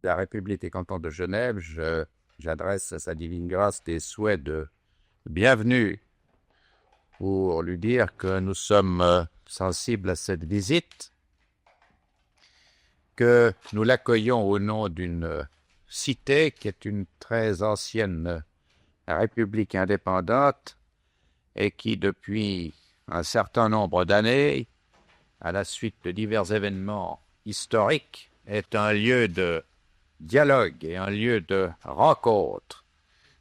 de la République des cantons de Genève, j'adresse à sa divine grâce des souhaits de bienvenue pour lui dire que nous sommes sensibles à cette visite, que nous l'accueillons au nom d'une cité qui est une très ancienne république indépendante et qui, depuis un certain nombre d'années, à la suite de divers événements historiques, est un lieu de dialogue et un lieu de rencontre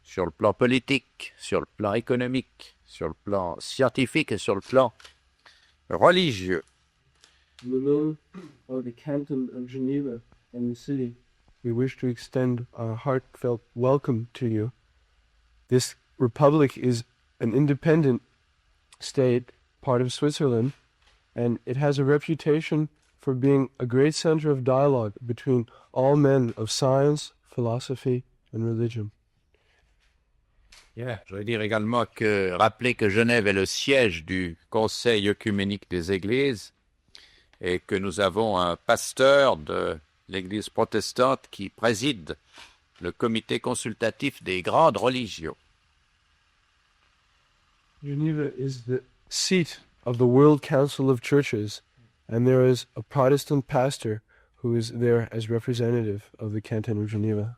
sur le plan politique, sur le plan économique, sur le plan scientifique et sur le plan religieux. In the name of the Canton of Geneva and the city, we wish to extend a heartfelt welcome to you. This republic is an independent state, part of Switzerland, and it has a reputation for being a great center of dialogue between all men of science, philosophy, and religion. Je voudrais dire également que rappeler que Genève est le siège du Conseil œcuménique des Églises et que nous avons un pasteur de l'Église protestante qui préside le comité consultatif des grandes religions. Geneva is the seat of the World Council of Churches, and there is a Protestant pastor who is there as representative of the Canton of Geneva.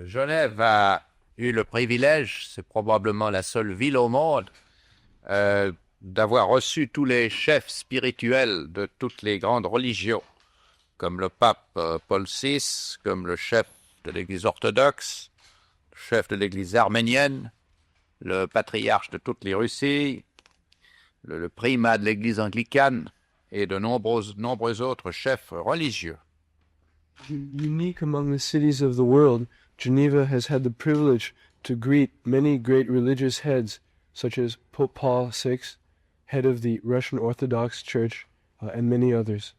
Genève a eu le privilège, c'est probablement la seule ville au monde, d'avoir reçu tous les chefs spirituels de toutes les grandes religions, comme le pape Paul VI, comme le chef de l'Église orthodoxe, le chef de l'Église arménienne, le patriarche de toutes les Russies, le primat de l'Église anglicane et de nombreux autres chefs religieux. Unique among the cities of the world, Geneva has had the privilege to greet many great religious heads, such as Pope Paul VI, head of the Russian Orthodox Church, and many others.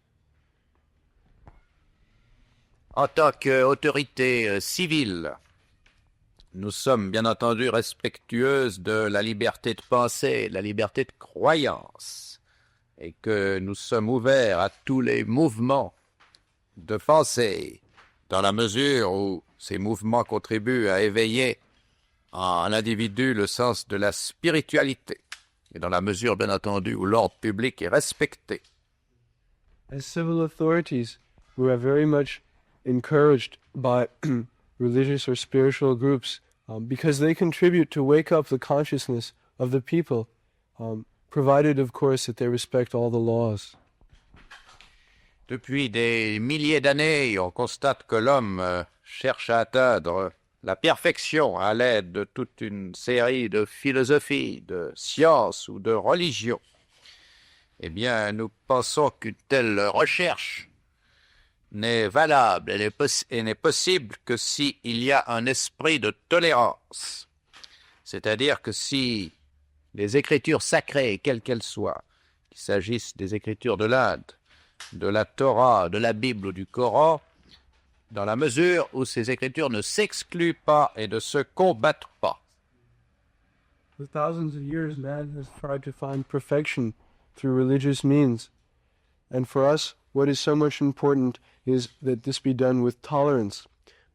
En tant qu'autorité civile, nous sommes bien entendu respectueuses de la liberté de pensée, de la liberté de croyance, et que nous sommes ouverts à tous les mouvements de pensée, dans la mesure où ces mouvements contribuent à éveiller en l'individu le sens de la spiritualité, et dans la mesure, bien entendu, où l'ordre public est respecté. As civil authorities, we are very much encouraged by religious or spiritual groups because they contribute to wake up the consciousness of the people, provided, of course, that they respect all the laws. Depuis des milliers d'années, on constate que l'homme cherche à atteindre la perfection à l'aide de toute une série de philosophies, de sciences ou de religions. Eh bien, nous pensons qu'une telle recherche n'est valable et n'est possible que s'il y a un esprit de tolérance. C'est-à-dire que si les écritures sacrées, quelles qu'elles soient, qu'il s'agisse des écritures de l'Inde, de la Torah, de la Bible ou du Coran, dans la mesure où ces écritures ne s'excluent pas et ne se combattent pas. For thousands of years, man has tried to find perfection through religious means. And for us, what is so much important is that this be done with tolerance,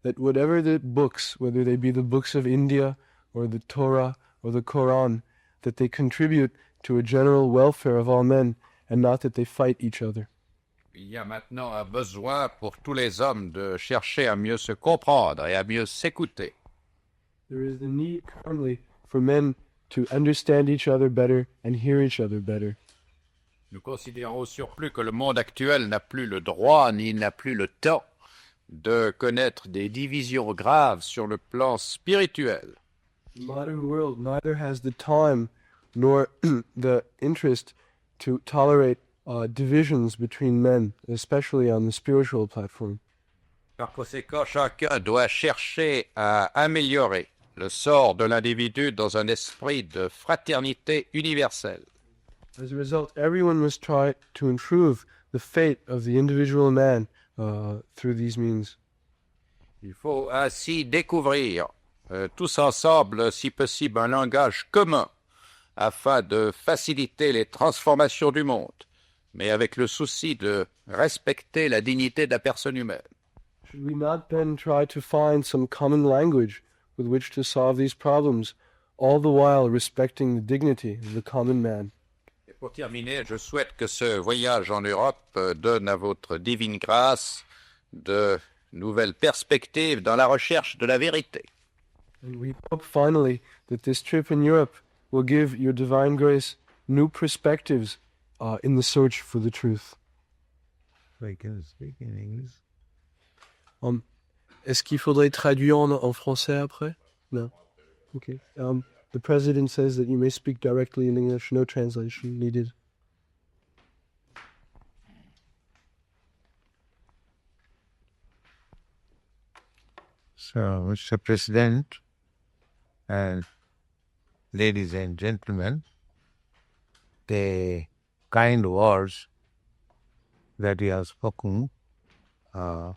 that whatever the books, whether they be the books of India or the Torah or the Quran, that they contribute to a general welfare of all men and not that they fight each other. Il y a maintenant un besoin pour tous les hommes de chercher à mieux se comprendre et à mieux s'écouter. There is the need currently for men to understand each other better and hear each other better. Nous considérons au surplus que le monde actuel n'a plus le droit ni n'a plus le temps de connaître des divisions graves sur le plan spirituel. The modern world neither has the time nor the interest to tolerate divisions between men, especially on the spiritual platform. Par conséquent, chacun doit chercher à améliorer le sort de l'individu dans un esprit de fraternité universelle. As a result, everyone must try to improve the fate of the individual man through these means. Il faut ainsi découvrir tous ensemble, si possible, un langage commun afin de faciliter les transformations du monde, mais avec le souci de respecter la dignité de la personne humaine. Should we not then try to find some common language with which to solve these problems, all the while respecting the dignity of the common man? Et pour terminer, je souhaite que ce voyage en Europe donne à votre divine grâce de nouvelles perspectives dans la recherche de la vérité. And we hope finally that this trip in Europe will give your divine grace new perspectives in the search for the truth. I can speak in English. Est-ce qu'il faudrait traduire en français après? No. Okay. The president says that you may speak directly in English, no translation needed. So, Mr. President and ladies and gentlemen, the kind words that you have spoken to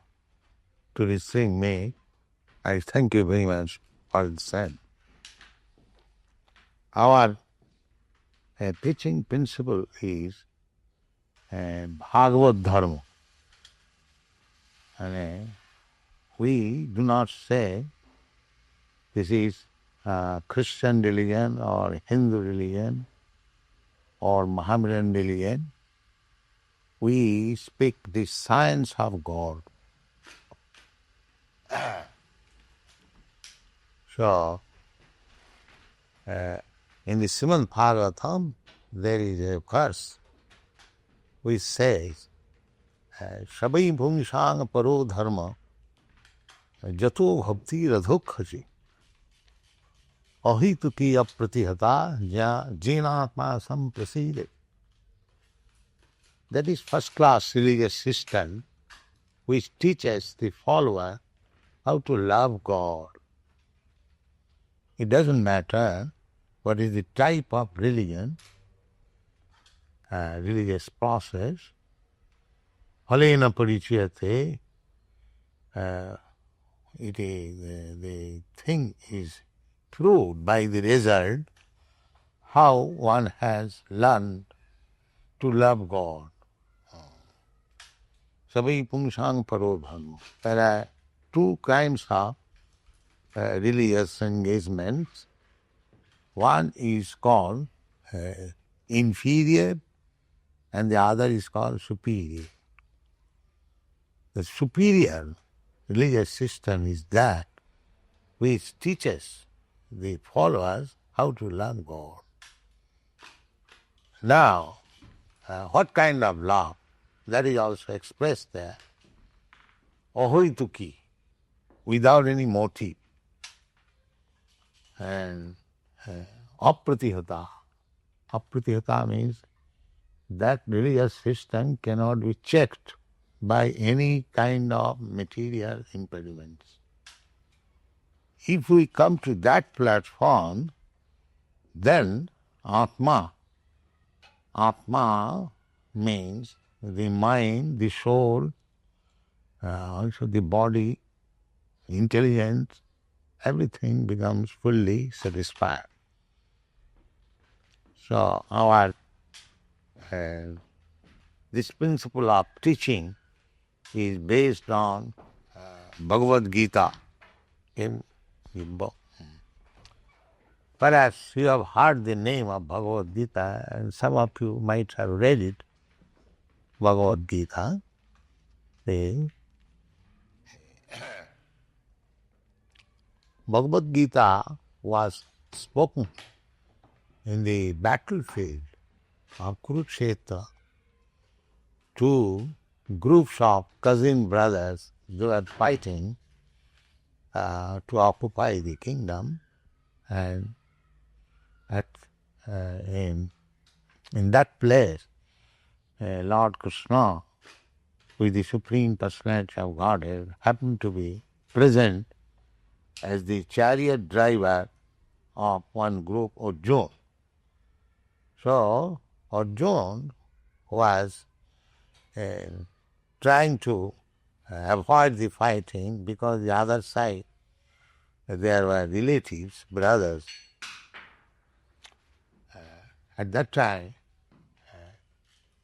receive me, I thank you very much for the same. Our teaching principle is Bhagavad Dharma. And we do not say this is Christian religion or Hindu religion or Mohammedan religion. We speak the science of God. So, in the Srimad Bhagavatam, there is a verse which says, Shabai Bhumishang Paro Dharma Jato Bhakti Radhokhaji Ahituki Apratihata Jinatma Sampraside. That is first class religious system which teaches the follower how to love God. It doesn't matter what is the type of religion, religious process. Halena Parichayate, it is the thing is proved by the result how one has learned to love God. Sabai Pungsang Paro Dharma. There are two kinds of religious engagements. One is called inferior and the other is called superior. The superior religious system is that which teaches the followers how to love God. Now, what kind of love? That is also expressed there. Ahoituki, without any motive. And apratihata. Apratihata means that religious system cannot be checked by any kind of material impediments. If we come to that platform, then Atma. Atma means the mind, the soul, also the body, intelligence, everything becomes fully satisfied. So our this principle of teaching is based on Bhagavad Gita. Perhaps you have heard the name of Bhagavad Gita, and some of you might have read it, Bhagavad Gita. Bhagavad Gita was spoken in the battlefield of Kurukshetra to groups of cousin brothers who were fighting to occupy the kingdom, and in that place Lord Krishna, with the Supreme Personality of Godhead, happened to be present as the chariot driver of one group, Arjuna. So Arjuna was trying to avoid the fighting because the other side there were relatives, brothers. At that time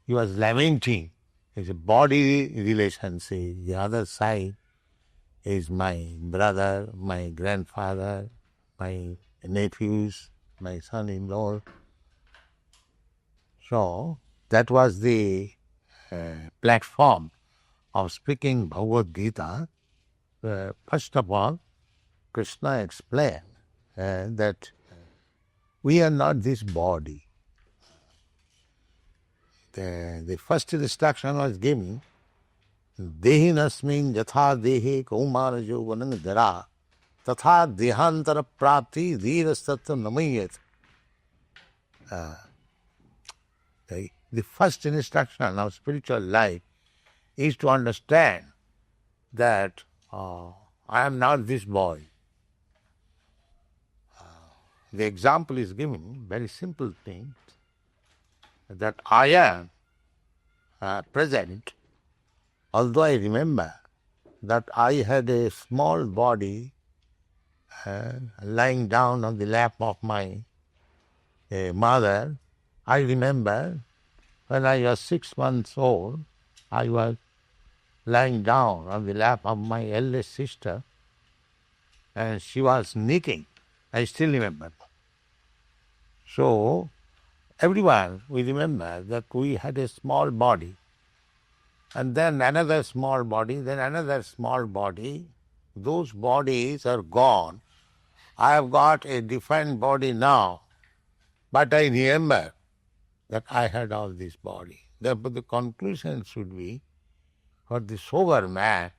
he was lamenting his body relationship, the other side is my brother, my grandfather, my nephews, my son-in-law. So that was the platform of speaking Bhagavad Gita. First of all, Krishna explained that we are not this body. The first instruction was given, Dehi nasmin yatha dehe kaumara yovanang dara tatha dehantara prapti dhirastatta namayat. The first instruction of spiritual life is to understand that I am not this body. The example is given, very simple thing, that I am present, although I remember that I had a small body lying down on the lap of my mother. I remember when I was 6 months old, I was lying down on the lap of my eldest sister and she was knitting. I still remember. So, everyone, we remember that we had a small body and then another small body, then another small body. Those bodies are gone. I have got a different body now, but I remember that I had all this body. Therefore, the conclusion should be for the sober man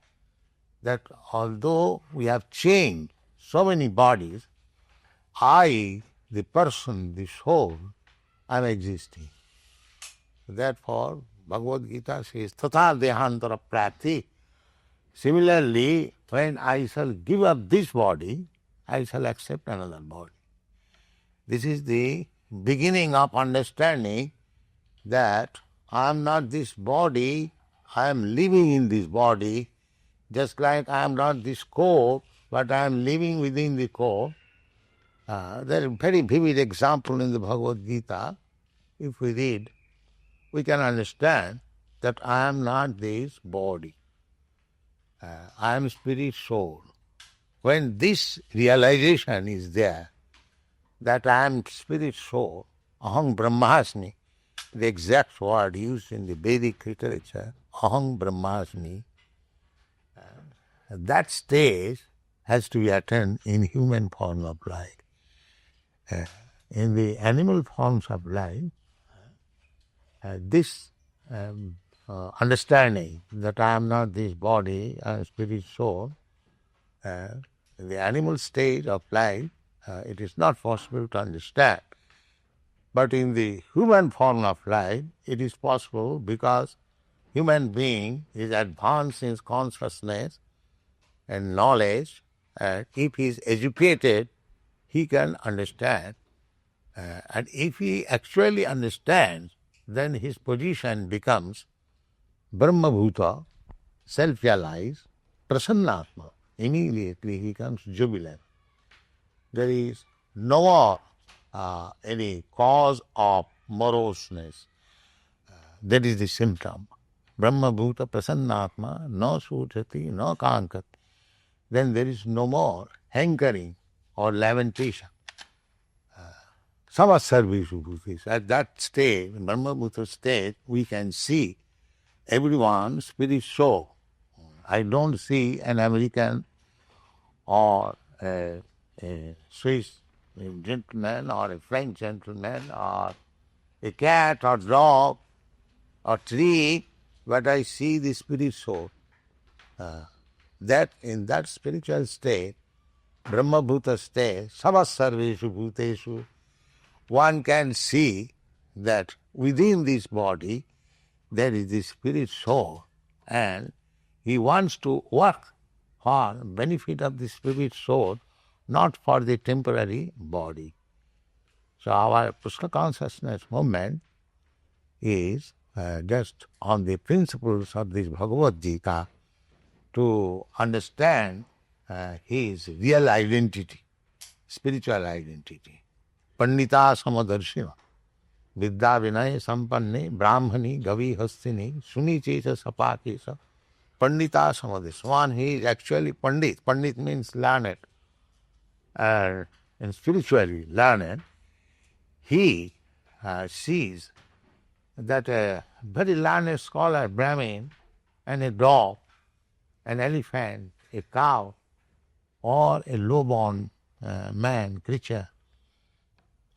that although we have changed so many bodies, I, the person, the soul, am existing. Therefore, Bhagavad Gita says, Tatha dehantara prati. Similarly, when I shall give up this body, I shall accept another body. This is the beginning of understanding that I am not this body, I am living in this body, just like I am not this coat, but I am living within the coat. There is a very vivid example in the Bhagavad Gita. If we read, we can understand that I am not this body. I am spirit soul. When this realization is there, that I am spirit soul, aham brahmasmi, the exact word used in the Vedic literature, aham brahmasmi, that stage has to be attained in human form of life. In the animal forms of life, this understanding that I am not this body, I am spirit soul, in the animal stage of life, it is not possible to understand. But in the human form of life, it is possible because human being is advanced in consciousness and knowledge, and if he is educated, he can understand. And if he actually understands, then his position becomes Brahma-bhuta, self-realized, prasannatma. Immediately he becomes jubilant. There is no more any cause of moroseness. That is the symptom. Brahma-bhuta, prasannatma, no sutati, no kankati. Then there is no more hankering or lamentation. Samasarveshu bhutis. At that stage, in Brahma-bhuta state, we can see everyone spirit soul. I don't see an American or a Swiss gentleman or a French gentleman or a cat or dog or tree, but I see the spirit soul. That in that spiritual state, Brahma-bhuta state, Samasarveshu bhuteshu, one can see that within this body there is the spirit soul, and he wants to work for benefit of the spirit soul, not for the temporary body. So our Krishna consciousness movement is just on the principles of this Bhagavad Gita to understand his real identity, spiritual identity. Pandita samadarshina, vidya vinay sampanne, brahmani gavi hastini, suni chesa sapakesa, Pandita Samadhis. One, he is actually Pandit. Pandit means learned. And spiritually learned, he sees that a very learned scholar, Brahmin, and a dog, an elephant, a cow, or a low-born man, creature,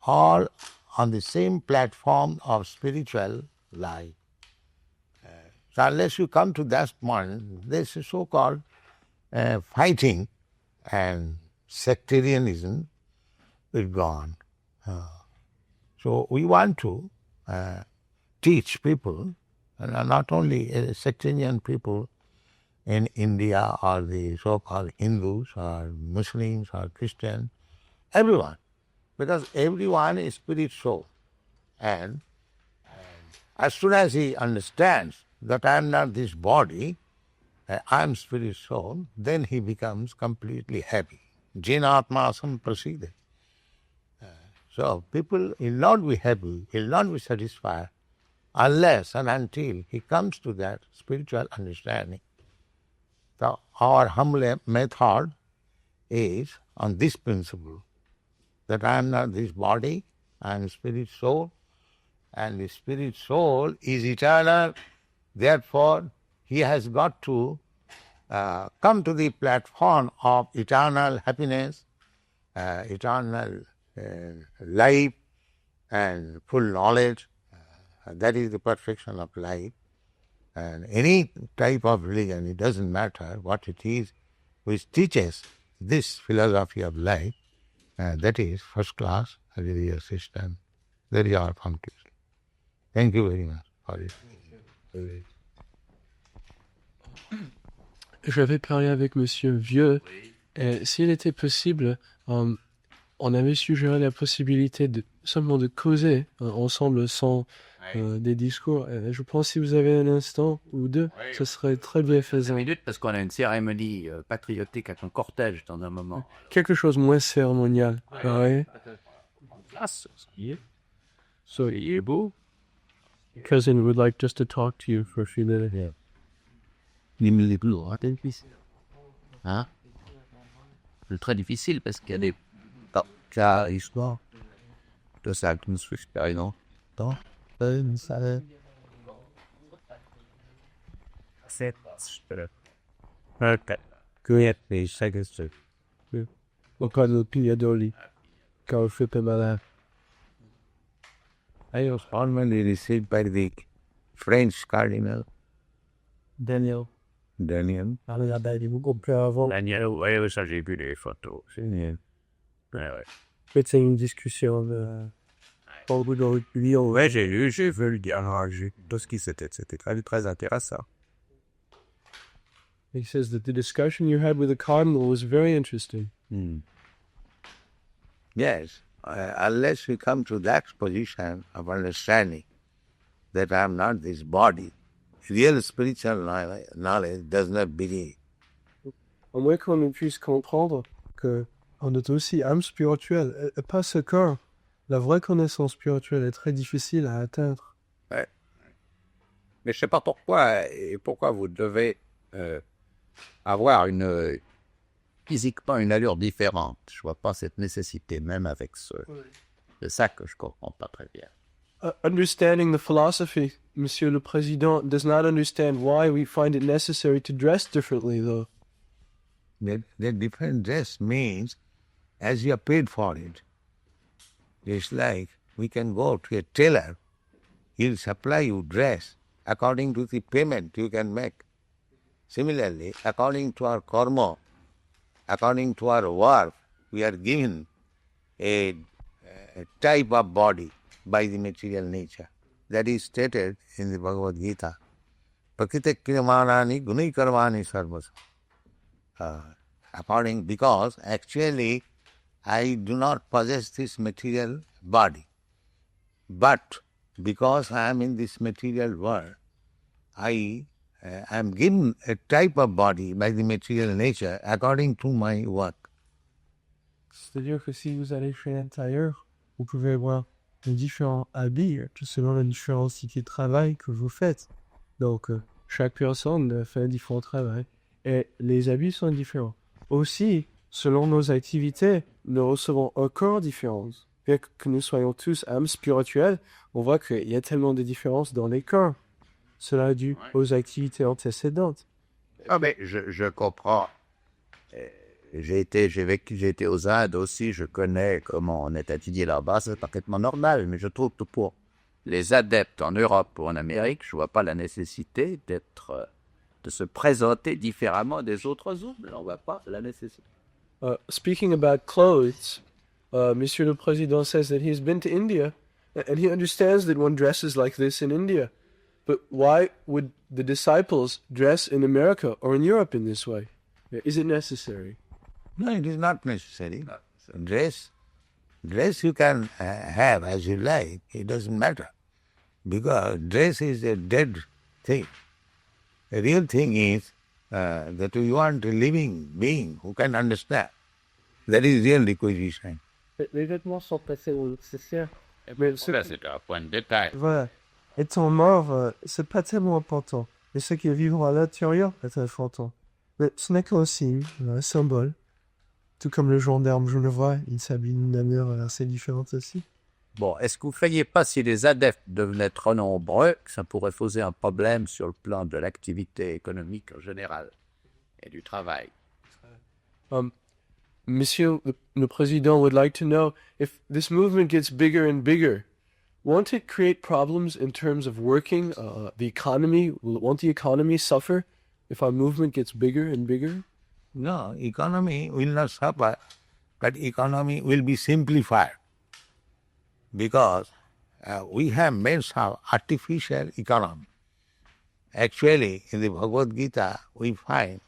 all on the same platform of spiritual life. So unless you come to that point, this is so-called fighting and sectarianism is gone. So we want to teach people, and not only sectarian people in India or the so-called Hindus or Muslims or Christians, everyone, because everyone is spirit soul. And as soon as he understands that I am not this body, I am spirit soul, then he becomes completely happy. Jinatma sampraside. So people will not be happy, will not be satisfied unless and until he comes to that spiritual understanding. So our humble method is on this principle, that I am not this body, I am spirit soul, and the spirit soul is eternal. Therefore, he has got to come to the platform of eternal happiness, eternal life, and full knowledge. That is the perfection of life. And any type of religion, it doesn't matter what it is, which teaches this philosophy of life, that is first class religious system. That is our conclusion. Thank you very much for it. J'avais parlé avec Monsieur Vieux, et s'il était possible, on avait suggéré la possibilité seulement de causer ensemble sans des discours. Je pense que si vous avez un instant ou deux, ce serait très bien faisant. 5 minutes parce qu'on a une cérémonie patriotique avec un cortège dans un moment. Quelque chose moins cérémonial. Ouais. So, beau. Cousin would like just to talk to you for a few minutes. Yeah. Hein? C'est très difficile parce qu'il y a des cas, histoires. De ça, que nous expérimentons. C'est Quando pigliadoli, caro Felipe Malin. I was formally received by the French Cardinal Daniel. Daniel. Daniel, oui, ça j'ai vu les photos. Daniel. C'est une discussion de... Ouais, j'ai vu le dialogue, tout ce qui c'était très, très intéressant. He says that the discussion you had with the cardinal was very interesting. Yes, unless we come to that position of understanding that I am not this body, real spiritual knowledge does not begin. À moins qu'on puisse comprendre qu'on est aussi âme spirituelle, et pas ce corps. La vraie connaissance spirituelle est très difficile à atteindre. Ouais. Mais je ne sais pas pourquoi vous devez avoir physiquement une allure différente. Je ne vois pas cette nécessité, même avec ce. C'est ça que je ne comprends pas très bien. Understanding the philosophy, Monsieur le Président, does not understand why we find it necessary to dress differently, though. The different dress means as you are paid for it. It's like we can go to a tailor, he'll supply you dress according to the payment you can make. Similarly, according to our karma, according to our work, we are given a type of body by the material nature. That is stated in the Bhagavad Gita. Prakriti kriyamanani gunai karmani sarvasa. Because actually I do not possess this material body. But because I am in this material world, I am given a type of body by the material nature according to my work. C'est-à-dire que si vous allez chez un tailleur, vous pouvez avoir différents habits selon la différencité de travail que vous faites. Donc, chaque personne fait un différent travail. Et les habits sont différents. Aussi, selon nos activités, nous recevons un corps différent. Bien que nous soyons tous âmes spirituelles, on voit qu'il y a tellement de différences dans les corps. Cela est dû aux activités antécédentes. Ah mais je comprends. J'ai été aux Indes aussi, je connais comment on est étudié là-bas, c'est parfaitement normal, mais je trouve que pour les adeptes en Europe ou en Amérique, je vois pas la nécessité de se présenter différemment des autres hommes. On voit pas la nécessité. Speaking about clothes, Monsieur le Président says that he's been to India, and he understands that one dresses like this in India. But why would the disciples dress in America or in Europe in this way? Is it necessary? No, it is not necessary. Dress you can have as you like. It doesn't matter. Because dress is a dead thing. The real thing is that you want a living being who can understand. That is real requisition. Les vêtements sont passés au nécessaire. Mais Ça, c'est un point de détail. voilà. Étant mort, c'est pas tellement important. Mais ce qui vivent à l'intérieur est important. Mais ce n'est qu'un signe, un symbole. Tout comme le gendarme genevois, il s'habille d'une manière assez différente aussi. Bon, est-ce que vous ne croyez pas si les adeptes devenaient trop nombreux, que ça pourrait poser un problème sur le plan de l'activité économique en général et du travail? Monsieur le Président would like to know if this movement gets bigger and bigger, won't it create problems in terms of working, the economy? Won't the economy suffer if our movement gets bigger and bigger? No, economy will not suffer, but economy will be simplified. Because we have made some artificial economy. Actually, in the Bhagavad Gita, we find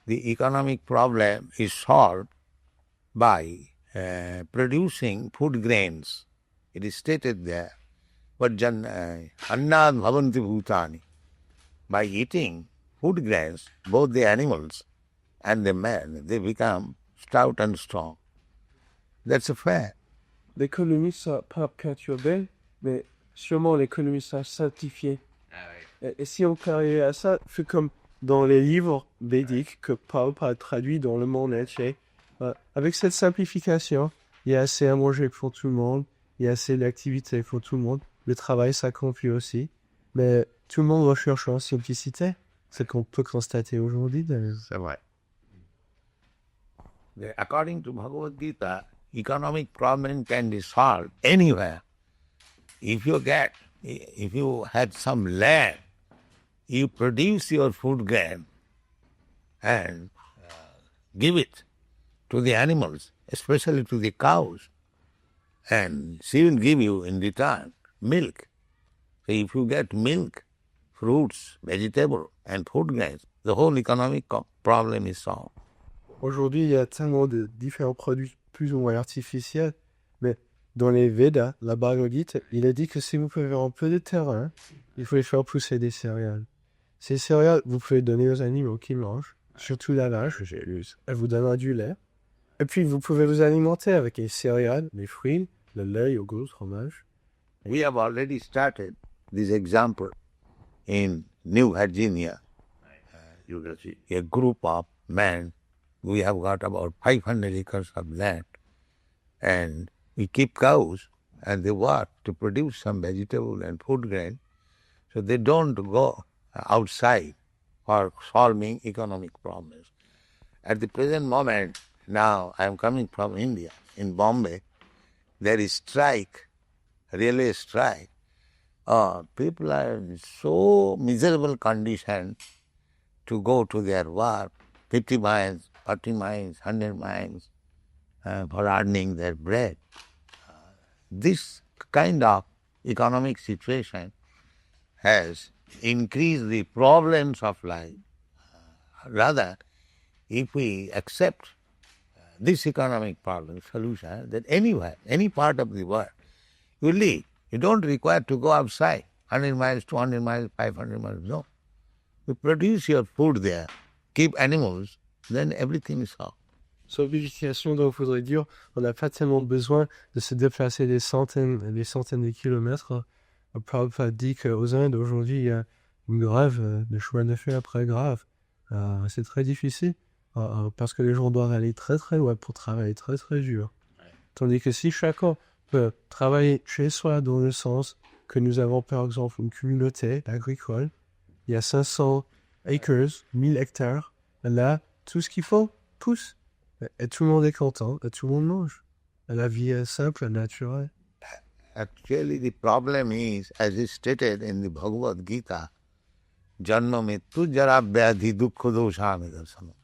the economic problem is solved by producing food grains. It is stated there, but annad bhavanti bhutani. By eating food grains, both the animals and the man, they become stout and strong. That's a fact. L'économie sera pas perturbée, mais sûrement l'économie sera certifiée. Et si on peut arriver à ça, c'est comme dans les livres védiques que Prabhupada traduit dans le monde entier. Avec cette simplification, il y a assez à manger pour tout le monde, il y a assez d'activités pour tout le monde, le travail s'accomplit aussi, mais tout le monde recherche en simplicité, ce qu'on peut constater aujourd'hui. C'est vrai. According to Bhagavad Gita, economic problem can be solved anywhere. If you had some land, you produce your food grain and give it to the animals, especially to the cows, and she will give you in return milk. So if you get milk, fruits, vegetables, and food grains, the whole economic problem is solved. Aujourd'hui, il y a tellement de différents produits plus ou moins artificiels, mais dans les Védas, la Bhagavad Gita, il a dit que si vous pouvez avoir un peu de terrain, il faut faire pousser des céréales. Ces céréales, vous pouvez donner aux animaux qui mangent, surtout la vache, elle vous donnera du lait. Et puis, vous pouvez vous alimenter avec les céréales, les fruits, le lait, le yogourt, le fromage. We have already started this example in New Virginia. A group of men, we have got about 500 acres of land, and we keep cows, and they work to produce some vegetable and food grain, so they don't go outside for solving economic problems. At the present moment, now I am coming from India. In Bombay, there is strike, relay strike. People are in so miserable condition to go to their work, 50 miles, 40 miles, 100 miles, for earning their bread. This kind of economic situation has increased the problems of life. Rather, if we accept this economic problem solution, that anywhere, any part of the world, you live. You don't require to go outside, 100 miles, 200 miles, 500 miles, no. You produce your food there, keep animals, then everything is solved. Simplification, donc, voudrait dire on n'a pas tellement besoin de se déplacer des centaines de kilomètres. Prabhupada dit qu'aux Indes, aujourd'hui, il y a une grève de chemin de fer après grève. C'est très difficile parce que les gens doivent aller très très loin pour travailler très très dur. Tandis que si chacun peut travailler chez soi dans le sens que nous avons par exemple une communauté agricole, il y a 500 acres, 1000 hectares, là, tout ce qu'il faut pousse. Et tout le monde est content, et tout le monde mange. Et la vie est simple, naturelle. Actually, the problem is, as is stated in the Bhagavad Gita, Janma Mrityu Jara Vyadhi Dukkha Doshami Darsana.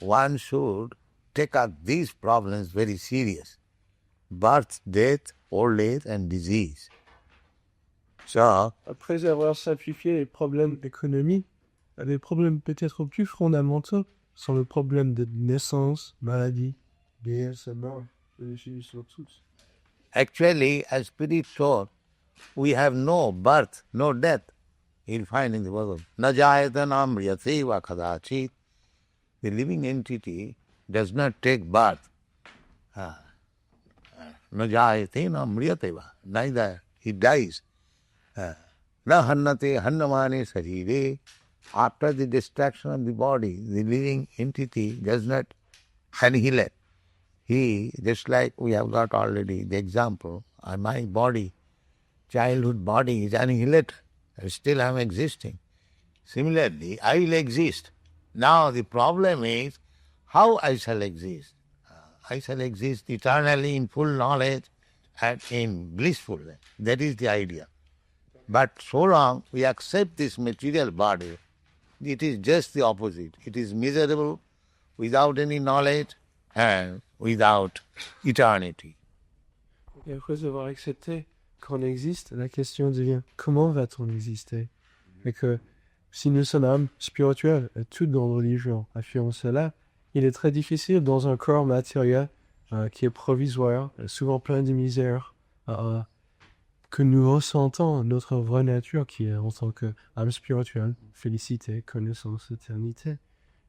One should take up these problems very serious. Birth, death, old age and disease. So, Après avoir simplifié les problèmes économiques, les problèmes peut-être plus fondamentaux sont le problème de naissance, maladie, vieillesse et mort. Les filles sont tous. actually, as spirit soul, we have no birth, no death. You'll find in the Bhagavad Gita. Na jayatanam mriyateva kadachit. The living entity does not take birth. Na jayatena mriyateva. Neither he dies. Na hannate hannamane sarire. After the destruction of the body, the living entity does not annihilate. He, just like we have got already the example, my body, childhood body is annihilated. Still I am existing. Similarly, I will exist. Now the problem is how I shall exist. I shall exist eternally in full knowledge and in blissfulness. That is the idea. But so long we accept this material body, it is just the opposite. It is miserable, without any knowledge and without eternity. Et après avoir accepté qu'on existe, la question devient comment va-t-on exister? Et que si nous sommes âmes spirituelles, et toute grande religion affirme cela, il est très difficile dans un corps matériel qui est provisoire, souvent plein de misère, que nous ressentons notre vraie nature qui est en tant qu'âme spirituelle, félicité, connaissance, éternité.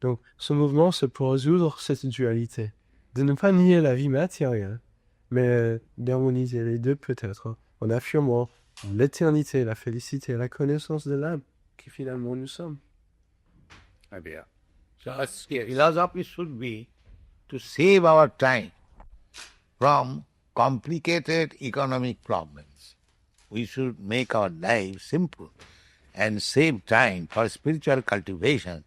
Donc ce mouvement, c'est pour résoudre cette dualité, de ne pas nier la vie matérielle, mais d'harmoniser les deux peut-être, en affirmant l'éternité, la félicité, la connaissance de l'âme, qui finalement nous sommes. So philosophy should be to save our time from complicated economic problems. We should make our life simple and save time for spiritual cultivation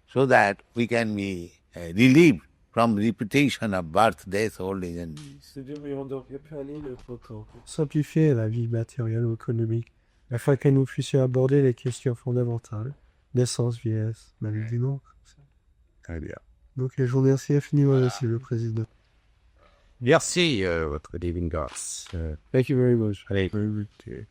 so that we can be relieved from repetition of birth, death, old age and disease. Nous devrions donc épargner notre temps, simplifier la vie matérielle ou économique, afin que nous puissions aborder les questions fondamentales, naissance, vieillesse, maladie, mort. Donc je vous remercie infiniment, Monsieur le Président. Merci, votre divine grâce. Thank you very much. Allez. Very good.